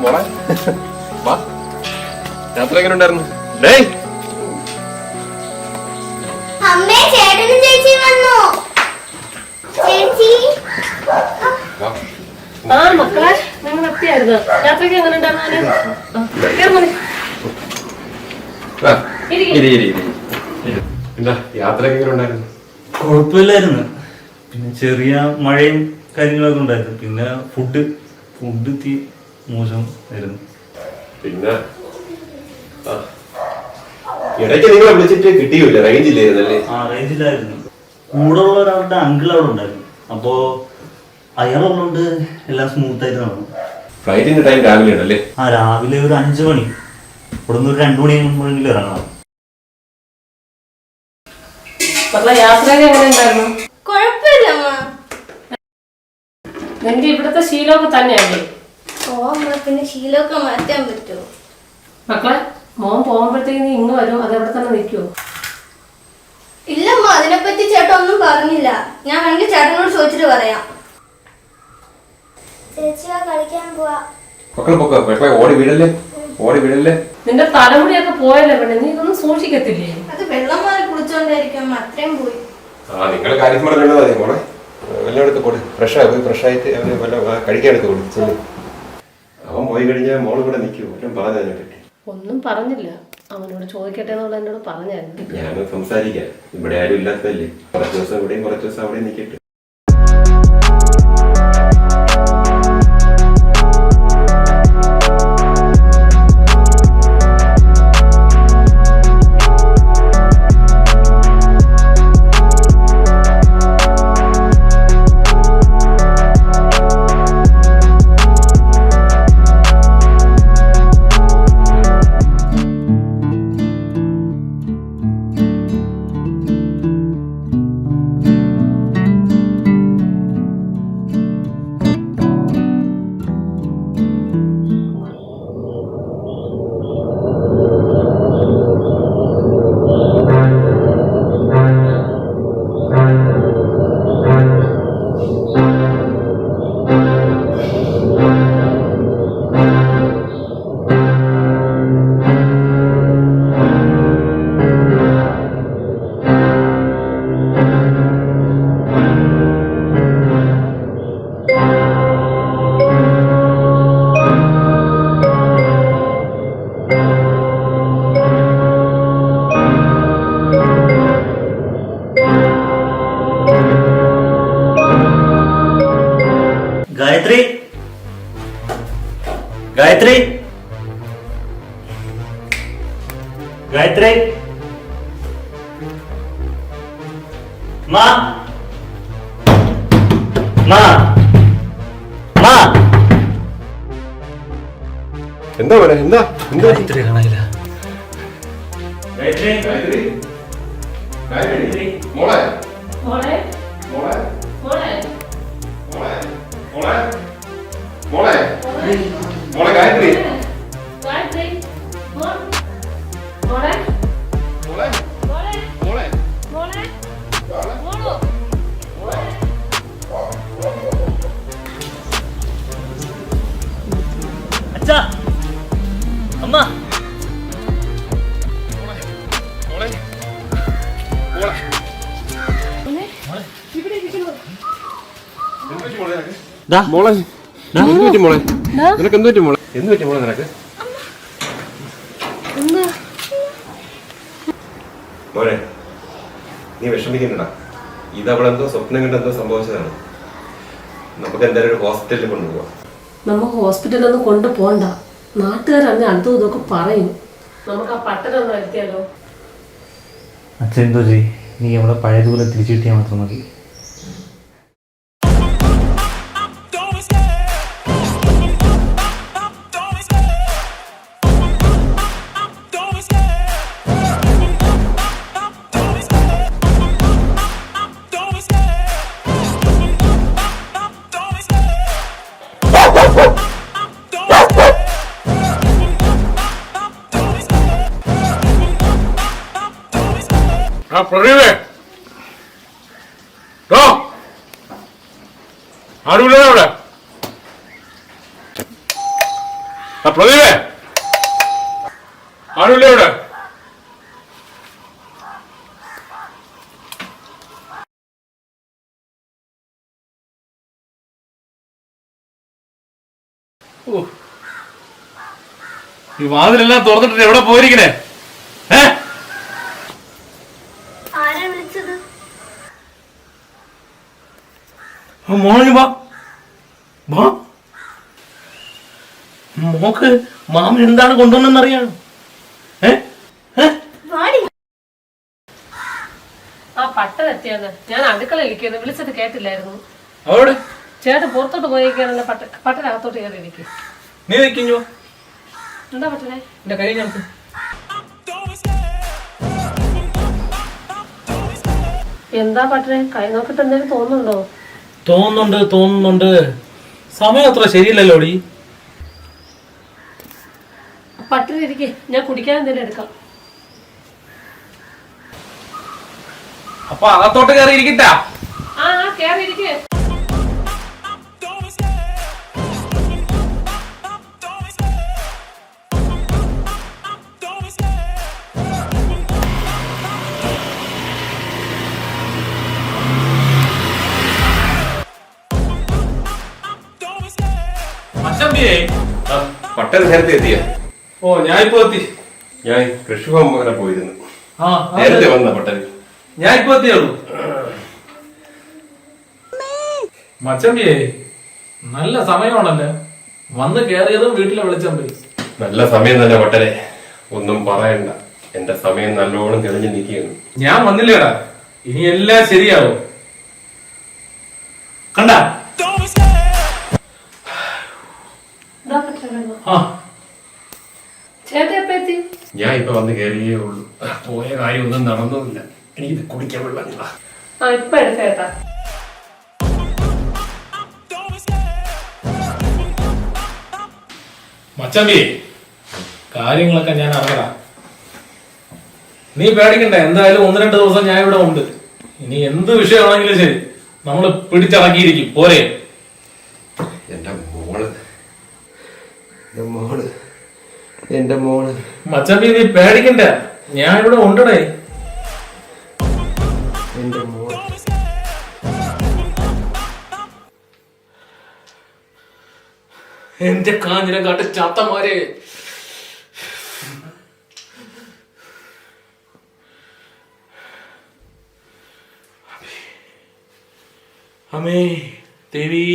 മോളെ വാ, യാത്ര എങ്ങനെ ഉണ്ടായിരുന്നു? ഡേയ് അമ്മേ, ചേട്ടനും ചേച്ചിയും വന്നു. ചേച്ചി മക്കളെ നിങ്ങൾ എത്തിയായിരുന്നു. യാത്രയ്ക്ക് എങ്ങനെ ഉണ്ടായിരുന്നു? എന്താ യാത്രയൊക്കെ എങ്ങനെ ഉണ്ടായിരുന്നു? കുഴപ്പമില്ലായിരുന്നു. പിന്നെ ചെറിയ മഴയും കാര്യങ്ങളൊക്കെ ഉണ്ടായിരുന്നു. പിന്നെ ഫുഡ് മോശം ആയിരുന്നു. പിന്നെ ഇടയ്ക്ക് നിങ്ങളെ വിളിച്ചിട്ട് കിട്ടിയില്ല, റേഞ്ച് ഇല്ലായിരുന്നല്ലേ? റേഞ്ച് ഇല്ലായിരുന്നു. കൂടെ ഉള്ള ഒരാളുടെ അങ്കിൾ അവിടെ ഉണ്ടായിരുന്നു. അപ്പോ അയാളുള്ളതുകൊണ്ട് എല്ലാം സ്മൂത്ത് ആയിട്ട് നടന്നു. ഫ്ലൈറ്റിന്റെ ടൈം രാവിലെ ഉണ്ടല്ലേ? രാവിലെ ഒരു 5 മണി. ഇവിടുന്ന് ഒരു 2 മണിയെങ്കിലും ഇറങ്ങണം. യാത്രയൊക്കെ എങ്ങനെ ഉണ്ടായിരുന്നു? കുഴപ്പമില്ല അമ്മ. നിന്റെ ഇവിടുത്തെ ശീലമൊക്കെ തന്നെയല്ലേ? അമ്മ, പിന്നെ ശീലമൊക്കെ മാറ്റാൻ പറ്റുമോ? മക്കളെ, മോൻ പോകുമ്പോഴത്തേക്ക് നീ ഇങ്ങ് വരും, അതെവിടെ തന്നെ നിൽക്കുവോ? ഇല്ലമ്മ, അതിനെപ്പറ്റി ചേട്ടൻ ഒന്നും പറഞ്ഞില്ല. ഞാൻ വേണമെങ്കിൽ ചേട്ടനോട് ചോദിച്ചിട്ട് പറയാം. ചേച്ചിയാ കളിക്കാൻ പോവാ. ഓടി വീടല്ലേ. നിന്റെ തലമുടിയൊക്കെ പോയല്ലേ പെണ്ണെ, നീ ഇതൊന്നും സൂക്ഷിക്കത്തില്ലേ? അത് വെള്ളം മാറി കുളിച്ചോണ്ടായിരിക്കും അമ്മ, അത്രയും പോയി. നിങ്ങൾ കാര്യം പറഞ്ഞാൽ മതി മോളെ. വെള്ളം എടുത്ത് കൊടു, ഫ്രഷായിട്ട് അവന് വല്ല കഴിക്കാൻ എടുത്ത് കൊടുത്തു. അവൻ പോയി കഴിഞ്ഞാൽ മോള് ഇവിടെ നിൽക്കൂ. എല്ലാം പറഞ്ഞതിനെ പറ്റി ഒന്നും പറഞ്ഞില്ല. അവനോട് ചോദിക്കട്ടെ എന്നുള്ള എന്നോട് പറഞ്ഞായിരുന്നു. ഞാൻ സംസാരിക്കാം. ഇവിടെ ആരും ഇല്ലാത്തതല്ലേ, കുറച്ച് ദിവസം ഇവിടെയും കുറച്ച് ദിവസം അവിടെയും നിൽക്കട്ടെ. ഗായത്രി, മാ എന്താ പോലെ എന്താ ഗായത്രി കാണാനില്ല. മോളെ മോളെ മോളെ മോളെ മോളെ മോളെ മോളെ മോളെ ഗായത്രി ഗായത്രി മോളെ മോളെ മോളെ മോളെ മോളെ മോളെ അച്ഛാ, അമ്മ, മോളെ നിനക്ക് എന്ത് പറ്റി മോളെ? എന്ത് പറ്റി മോളെ നിനക്ക്? മോനെ, നീ വിഷമിക്കണ്ടടാ. ഇതവളെന്തോ സ്വപ്നം കണ്ടെന്തോ സംഭവിച്ചതാണ്. നമുക്ക് എന്തായാലും ഒരു ഹോസ്പിറ്റലിൽ കൊണ്ടുപോകാം. നമുക്ക് ഹോസ്പിറ്റലൊന്നും കൊണ്ടുപോകണ്ട. നാട്ടുകാരറിഞ്ഞ അടുത്തും ഇതൊക്കെ പറയും. നമുക്ക് ആ പട്ടണം വരുത്തിയാലോ? അച്ഛൻ എന്തോ ചെയ്, നീ അവളെ പഴയതുപോലെ തിരിച്ചു കിട്ടിയാൽ മാത്രം മതി. പ്രദീപേ, ആരുമില്ലേ ഇവിടെ? ഈ വാതിലെല്ലാം തുറന്നിട്ട് എവിടെ പോയിരിക്കണേ? ആരാ വിളിച്ചത്? മോളി വാ വാ. മോക്ക് മാമൻ എന്താണ് കൊണ്ടുവന്നെന്നറിയാം? ആ പട്ടൻ എത്തിയാന്ന് ഞാൻ അടുക്കളയിലിരിക്കുന്നു, വിളിച്ചിട്ട് കേട്ടില്ലായിരുന്നു. അവിടെ ചേട്ടൻ പുറത്തോട്ട് പോയിരിക്കുകയാണല്ലോ. പട്ടനകത്തോട്ട് കയറി ഇരിക്കും. നീ നിൽക്കുന്നു. എന്താ പട്ടനെ? എന്റെ കൈ ഞങ്ങൾക്ക് എന്താ പട്ടനെ? കൈ നോക്കിട്ട് എന്തെങ്കിലും തോന്നുന്നുണ്ടോ? തോന്നുന്നുണ്ട്. സമയം അത്ര ശരിയല്ലല്ലോ ഡി. പട്ടനിരിക്കെ, ഞാൻ കുടിക്കാൻ എന്തെങ്കിലും എടുക്കാം. അപ്പൊ അകത്തോട്ട് കയറി ഇരിക്കട്ടാ? ആ കയറി ഇരിക്കേ. പട്ടൻ നേരത്തെ എത്തിയ? ഓ, ഞാൻ ഇപ്പൊ എത്തി. ഞാൻ കൃഷിഭവൻ വരെ പോയിരുന്നു. നേരത്തെ വന്ന പട്ടൻ. ഞാൻ ഇപ്പൊ എത്തിയുള്ളൂ. മച്ചമ്പിയേ, നല്ല സമയമാണല്ലേ വന്ന് കേറിയതും വീട്ടിലെ വെളിച്ചം പോയി. നല്ല സമയം തന്നെ പട്ടനെ, ഒന്നും പറയണ്ട. എന്റെ സമയം നല്ലോണം തെളിഞ്ഞു നിൽക്കുകയാണ്. ഞാൻ വന്നില്ലേടാ, ഇനി എല്ലാം ശരിയാവും. കണ്ട ചേട്ടൻ എപ്പ എത്തി? ഞാൻ ഇപ്പൊ വന്ന് കയറിയേ ഉള്ളൂ. പോയ കാര്യം ഒന്നും നടന്നുമില്ല. എനിക്കിത് കുടിക്കാൻ വെള്ളം. ഇപ്പൊ എടുക്കേട്ടാ. മച്ചമ്പി, കാര്യങ്ങളൊക്കെ ഞാൻ അറിയാം. നീ പേടിക്കണ്ട, എന്തായാലും 1-2 ദിവസം ഞാൻ ഇവിടെ ഉണ്ട്. ഇനി എന്ത് വിഷയമാണെങ്കിലും ശരി, നമ്മള് പിടിച്ചടക്കിയിരിക്കും. പോരെ? എന്റെ മോള് മച്ചമ്പി, നീ പേടിക്കണ്ട, ഞാൻ ഇവിടെ ഉണ്ടടേ. എന്റെ മോള് എന്റെ കാഞ്ഞിരം കാട്ട് ചാത്തമാരെ. അമ്മേ ദേവി,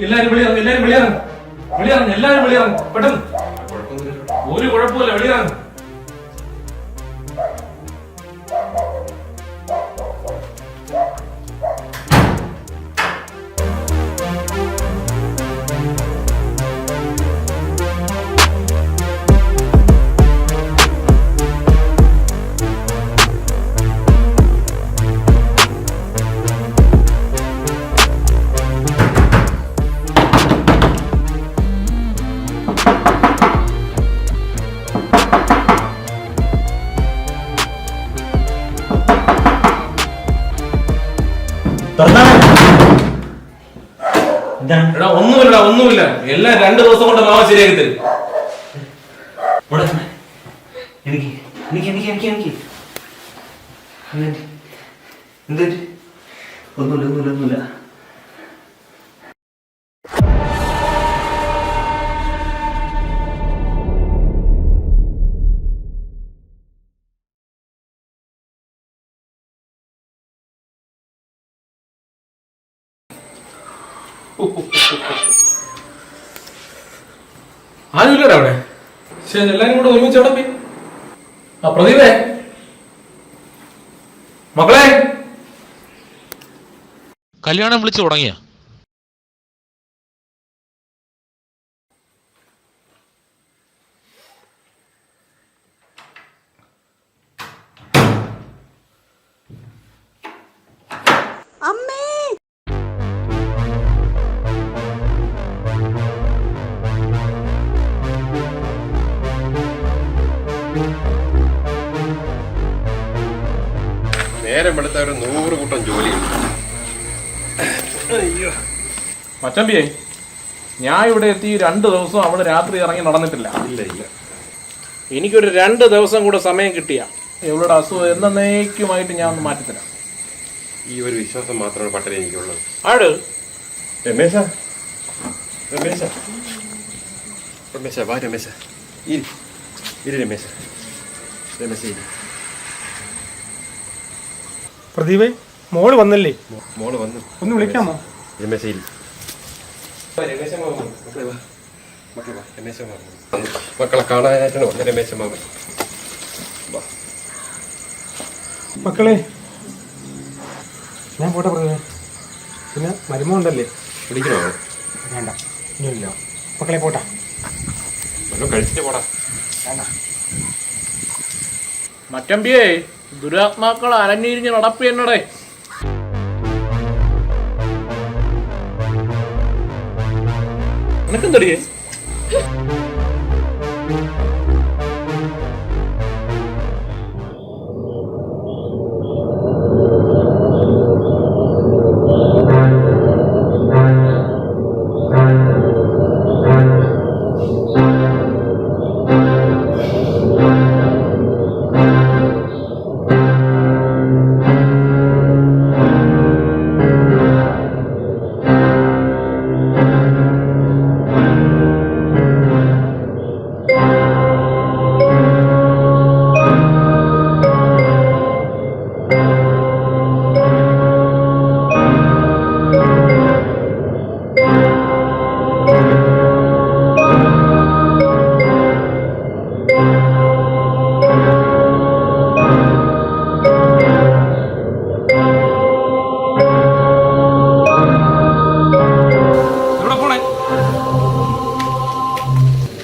എല്ലാരും വെളിയിറങ്ങും, എല്ലാരും വെളിയിറങ്ങും പെട്ടെന്ന്. ഒരു കുഴപ്പമില്ല, വെളിയിറങ്ങും. എടാ, ഒന്നുമില്ല. എല്ലാം 2 ദിവസം കൊണ്ട് മാവ ശരിയാക്കി തരും. ഒന്നുമില്ല. ആരുമില്ലടാ അവിടെ. ശരി, എല്ലാരും കൂടെ ഒരുമിച്ച് അവിടെ പോയി. ആ പ്രദീപേ, മക്കളെ, കല്യാണം വിളിച്ചു തുടങ്ങിയ? അമ്മേ എടുത്ത ഒരു 100 കൂട്ടം ജോലിയുണ്ട്. അയ്യോ മച്ചമ്പിയെ, ഞാൻ ഇവിടെ എത്തി 2 ദിവസം അവള് രാത്രി ഇറങ്ങി നടന്നിട്ടില്ല. ഇല്ല എനിക്കൊരു 2 ദിവസം കൂടെ സമയം കിട്ടിയ ഇവളുടെ അസുഖം എന്നേക്കുമായിട്ട് ഞാൻ ഒന്ന് മാറ്റിത്തരാം. ഈ ഒരു വിശ്വാസം മാത്രമാണ് പട്ടണ എനിക്കുള്ളത്. ആട് രമേശ വാ രമേശ. ഇരി രമേശ ഇരി. പ്രദീപേ, മോള് വന്നല്ലേ? മോള് വന്നു. ഒന്ന് വിളിക്കാമോ? രമേശ ഇരി. മക്കളെ കാണാനായിട്ടാണ് വന്നത് രമേശ മാമൻ. മക്കളെ, ഞാൻ പോട്ടെ പ്രദീപേ. പിന്നെ മരുമ ഉണ്ടല്ലേ? പിടിക്കണോ? വേണ്ട, ഇനിയില്ല. മക്കളെ പോട്ടാ. വല്ലതും കഴിച്ചിട്ട് പോടാ. വേണ്ട. മച്ചമ്പിയെ, ദുരാത്മാക്കൾ അരഞ്ഞിരിഞ്ഞ് നടപ്പ് എന്നടേ. നിനക്കെന്തടിയേ?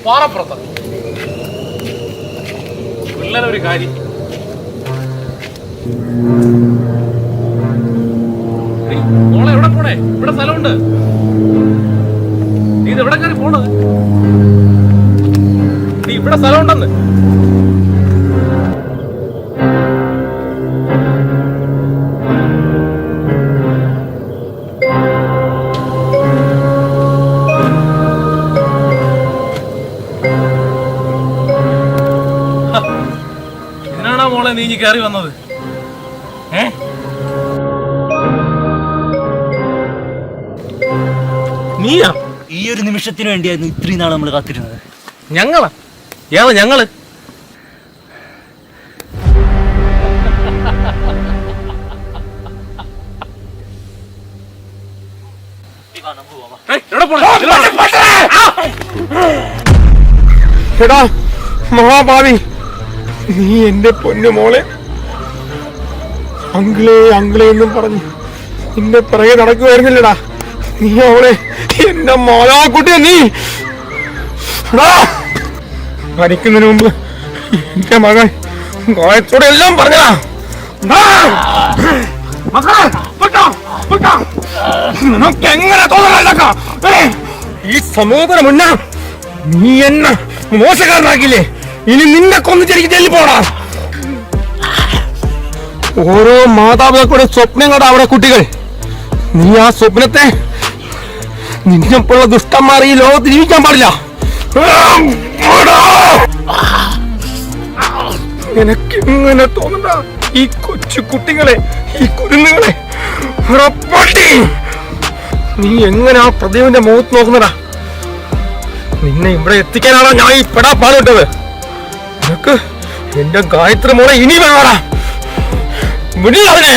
പാറപ്പുറത്ത് പിള്ളേരൊരു കാര്യം. മോളെ എവിടെ പോണേ? ഇവിടെ സ്ഥലമുണ്ട്. നീ ഇത് എവിടെ കയറി പോണത്? നീ ഇവിടെ സ്ഥലമുണ്ടെന്ന്. മോളെ നീ കയറി വന്നത്? നീയാ? ഈ ഒരു നിമിഷത്തിന് വേണ്ടിയായിരുന്നു ഇത്രയും നാൾ നമ്മൾ കാത്തിരുന്നത്. ഞങ്ങളാ? ഏതാ ഞങ്ങള്? എടാ മഹാഭാവി, നീ എന്റെ പൊന്നു മോളെ അങ്കിളേ എന്നും പറഞ്ഞു നിന്റെ പിറകെ നടക്കുമായിരുന്നില്ലടാ. നീ അവളെ എന്റെ മോളാക്കുട്ടിയെ നീ മരിക്കുന്നതിന് മുമ്പ് എന്റെ മകൻ ഗോയത്തോടെ എല്ലാം പറഞ്ഞതാ. നിനക്കെങ്ങനെ തോന്നണ? ഈ സമൂഹത്തിന് മുന്നേ നീ എന്നെ മോശക്കാരനാക്കില്ലേ? ഇനി നിന്നെ കൊന്നിട്ട് ജയിലിൽ പോടാ. ഓരോ മാതാപിതാക്കളുടെ സ്വപ്നങ്ങളുടെ അവിടെ കുട്ടികൾ. നീ ആ സ്വപ്നത്തെ നിന്നെപ്പോലുള്ള ദുഷ്ടന്മാർ ഈ ലോകത്ത് ജീവിക്കാൻ പാടില്ല. നിനക്കെങ്ങനെ തോന്നണ്ട ഈ കൊച്ചു കുട്ടികളെ, ഈ കുരുന്നുകളെ? നീ എങ്ങനെ ആ പ്രദീപിന്റെ മുഖത്ത് നോക്കുന്നടാ? നിന്നെ ഇവിടെ എത്തിക്കാനാണോ ഞാൻ ഈ പെടാ പാടുവിട്ടത്? നിനക്ക് എന്റെ ഗായത്രി മോളെ ഇനി വേണോടാ. വിടില്ല അവനെ.